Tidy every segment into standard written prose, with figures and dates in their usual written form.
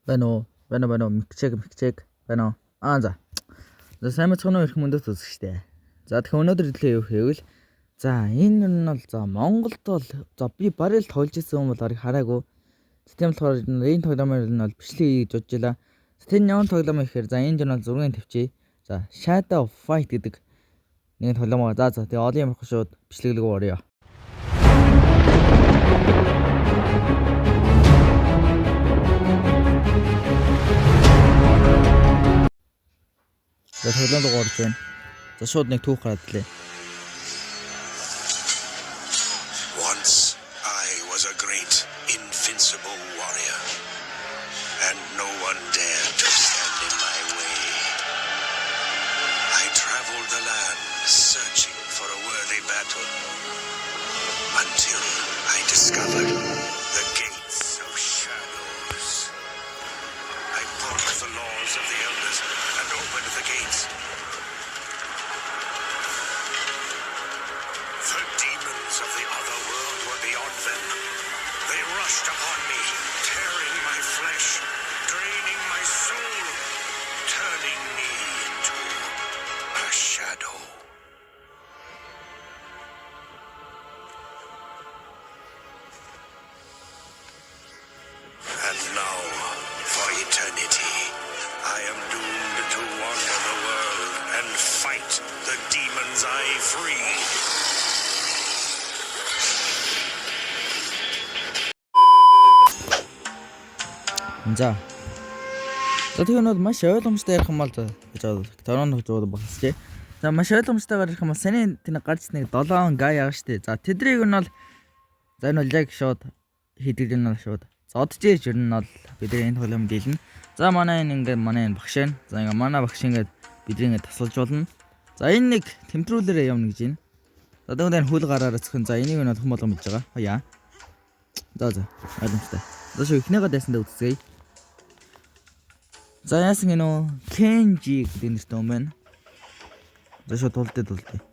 Байна уу. Микчэг. Байна уу. За. За сайн мэцгэнөө ирэх мөндөд үзэх штэ. За тэгэхээр өнөөдөр хэлээ юу гэвэл за энэ нь бол за Монголд бол за би барил тоглож ирсэн юм бол ариг хараагүй. Систем болохоор энэ тоглоомоор нь бол бичлэг хийж бодож илаа. Тэр нь ямар тоглоом ихээр за энэ нь бол зургийн төвчээ. За Shadow Fight гэдэг нэг тоглоом байгаа. За тэгээ олон юмрах шууд бичлэг рүү орё. За тоглоом руу орж байна. За шууд нэг түүх гараад лээ. Once I was a great invincible warrior, and no one dared to stand in my way. I traveled the land searching for a worthy battle, until I discovered the gates of shadows. I broke the laws of the elders and opened the gates. The demons of the other world were beyond them. They rushed upon me, tearing my flesh, draining my soul, turning me into a shadow. And now, for eternity, I am doomed to wander the world and fight the demons I freed. За. За тэгээ нь бол маш ойлгомжтой ярих юм бол гэж бодож байгаа багсчээ. За маш ойлгомжтойгоор ярих юм бол саний тэний гарч нэг 7 гай байгаа штэ. За тэдрийг нь бол за энэ бол яг шууд хийдэг нь бол шууд зодж ийж ер нь бол бидний энэ тоглоом дийлнэ. За манай энэ багш байна. За ингээ манай багш ингээд бидний ингээд тасалж болно. За энэ нэг тэмдрүүлээрээ явна гэж байна. За тэгвэл энэ хөл гараараа зөвхөн за энийг нь олох болгоом гэж байгаа. Хаяа. За ойлгомжтой. За шүү ихнийгээ дайсандаа үзье. За яасан гинөө Kenji гэдэг нэртэй юм байна. За шууд тулдээ.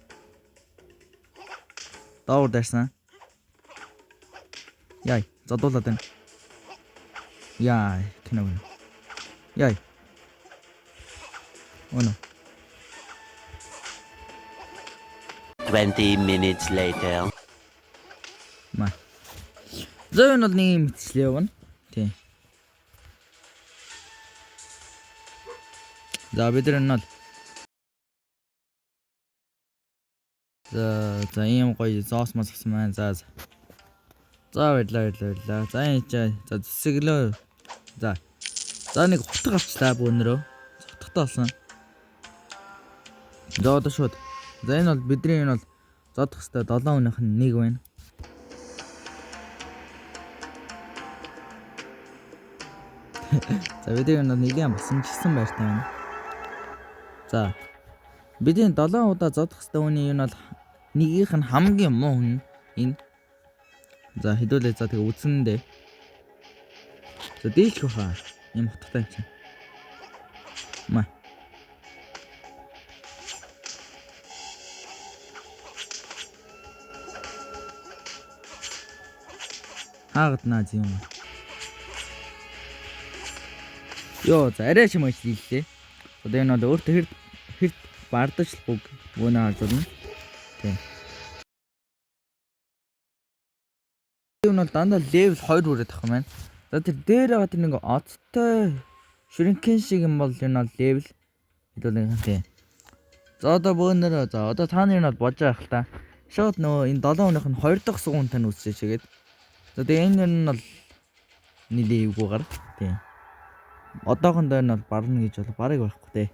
Даавар дайсан. Яй, задуулаад байна. Яй, кино. Яй. Оно. 20 minutes later. Маа. За энэ бол нэг юм хэвчлээ явна. Тийм. За бид нар нь за ийм гоё зоос мас гсэн маань. За баярлаа. За энэ за зэсгэлөө. За нэг хутга авчлаа бөөнөрөө. Хутгатай болсон. За одоо шууд. За энэ бол бидний энэ бол зодох хэвээр 7 өнөх нь нэг байна. За бидний энэ нэгэн басамжсан байртай байна. За бидний 7 удаа зодох хэвээр үний энэ бол нэгийнх нь хамгийн муу хүн энэ. За хэдүүлээ за тэгээ үзнэндээ. За дийлэх баха. Ийм хутгатай чинь. Маа. Хаагад наа юм. Йоо за арай шимэж дийллээ. Одоо энэ бол өөртөө хэрд бардажлахгүй гүнэ харж байна. Тийм. Энэ бол дандаа левел 2 хүрээд тах юм байна. За тэр дээр байгаа тэр нэг одтой шүринхэн шиг юм бол энэ бол левел хэдүүлээ тийм. За одоо бөөнөр за одоо та нарын бол бож байгаа хэл та. Шууд нөө энэ 7 өнөх нь 2 дахь сугуун тань үсэж чигээд. За тэгээ энэ нь бол нилээ эвгүйгээр тийм. Одоохондоо нь бол барна гэж бол барыг байхгүй те.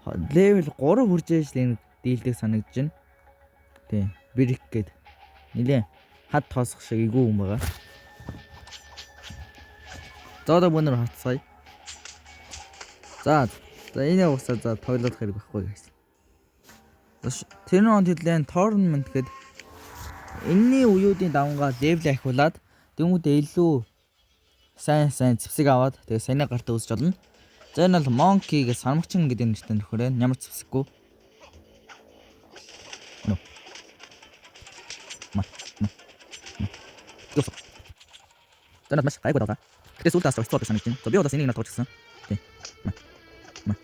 Левел 3 хүрж ээж л энэ дийлдэг санагдаж байна. Тийм. Брик гээд нилээ хад тоосох шиг игүү юм байгаа. За одоо бүүнөр хатсай. За энэ уусаа за тоглох хэрэг байхгүй гэсэн. Тэр нь хэдлэн tournament гээд энэний уюудын давнгаа левел ахиулаад тэмүүдэд илүү сайн зэвсэг аваад тэгээ саний гартаа үсч олно. За энэ бол Monkey гэж сармагчин гэдэг нэртэй нөхөр байна. Ямар ч зэвсэггүй. За маш гайгүй даа. Гэтэ сүүлд астаа өсцөөд санагдаж байна. За би удаас энийг надад тоочсон. Тий. Ма.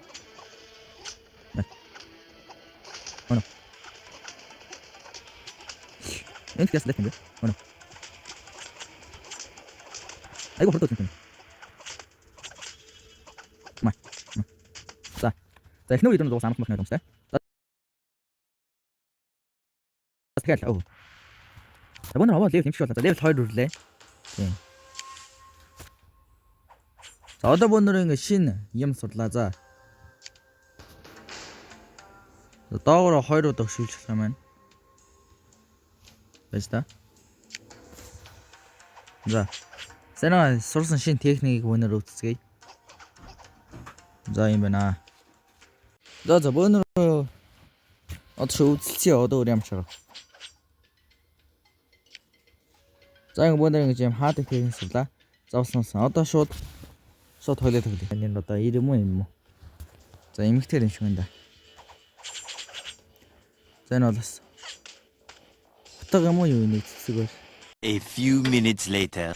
Оно. Энд гэс лэх юм бэ? Оно. Айгу хурд үзсэн юм. Ма. За эхнүү видеонд дуусах амх мах юм шүү дээ. Тэгэхээр оо. Өнөр аваа лев нэмчих болоо. Лев 2 үрлээ. Тийм. За одоо өнөр ингэ шинэ юм сурлаа. За. Доогоор 2 удаа хөшүүлчих юм байна. Байж та. За. Сэнэ сурсан шинэ техникийг өнөр үзцгээе. За юм байна. За өнөр одоо үзэлцээ одоо өөр юм чагаа. За ингэ өнөр ингэ юм хаадаг техник сурлаа. Завсан. Одоо шууд хойлоо төглөө. Энэ одоо 90 юм уу? За эмэгтэй юм шиг байна да. За энэ болоос. Утга юм уу юу нэг зэсэг бол. A few minutes later.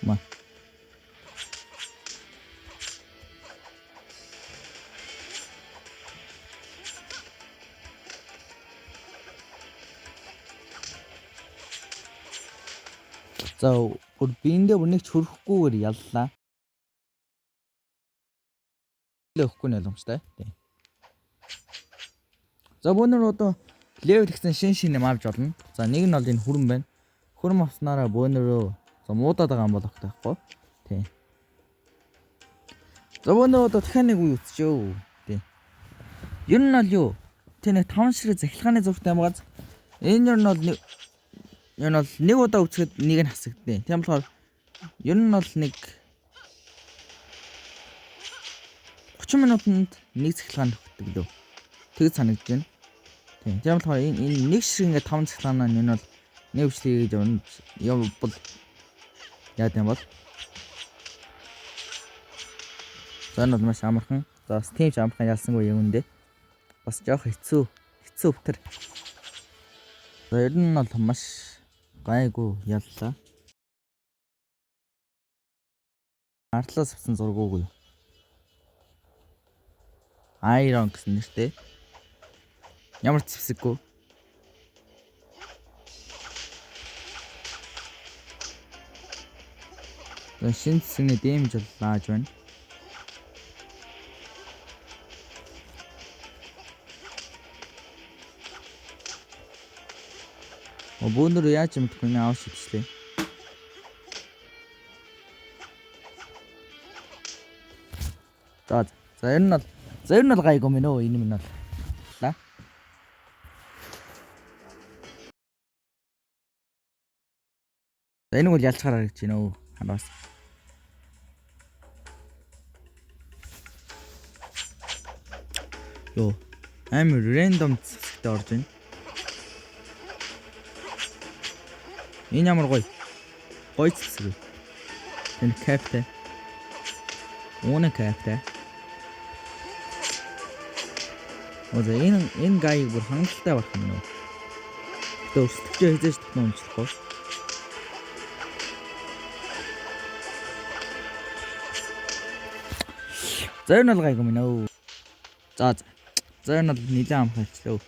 Ма. За бүр биендээ бүр нэг ч хөрөхгүйгээр яллаа. Өгөхгүй нь ойлгомжтой. Тийм. За өнөр одоо левел гэсэн шинэ юм авч болно. За нэг нь бол энэ хүрэн байна. Хүрэн авснараа өнөрөө за муудаад байгаа юм болох таахгүй. Тийм. За өнөр одоо дахиад нэг үе үтчихөө. Тийм. Ер нь бол юу? Тэ нэг 5 ширээ захилгааны зургтай байгаа. Энэ ер нь бол нэг удаа үцхэд нэг нь хасагдтыг. Тийм болохоор ер нь бол нэг 30 минутанд нэг цахилгаан өгдөг лөө. Тэг санагдаж байна. Тийм болохоор энэ нэг шиг ингээд 5 цахилгаанаа энэ бол нэг өвчлөгийг явбал яа гэм бол. За энэ бол маш амархан. За тийм ч амархан ялсангүй юм үндэ. Бас жоох хэцүү өвтөр. За ер нь бол маш гайгүй яллаа. Артлаас авсан зураг уу? Iron гэсэн нэртэй. Ямар ч зэвсэггүй. Шинэ зэвсэгний дэмж бол лааж байна. Өнөр яаж юм гэдэггүй нэ авч идчихлээ. За ер нь бол гайгүй мэн өө энэ минь бол. Да. За энэ бол ялч хараа гэж байна өө. Ханаас. Йоо. Амар рандом зэвсэгтэй орж байна. Энэ ямар гоё зэвсэг. Энэ каптай. Уна каптай. Оза энэ гайг бүр хангалттай байх юм уу? Тэ өсөлтөж хийж татна өмчлөхгүй. За энэ бол гайг юм нөө. За энэ бол нилээн амхаачлаа.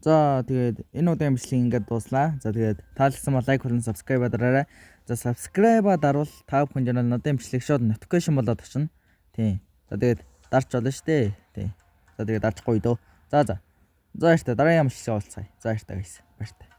За тэгээд энэ удаагийн бичлэг ингээд дууслаа. За тэгээд таалагдсан бол лайк болон subscribe дараарай. За subscribe дарвал та бүхэн жишээ нь одоогийн бичлэг шууд notification болоод очино. Тийм. За тэгээд дарч болно шүү дээ. Тийм. За тэгээд дарчихгүй дөө. За баяртай дараагийн бичлэг уулзъя. За баяртай guys. Баяртай.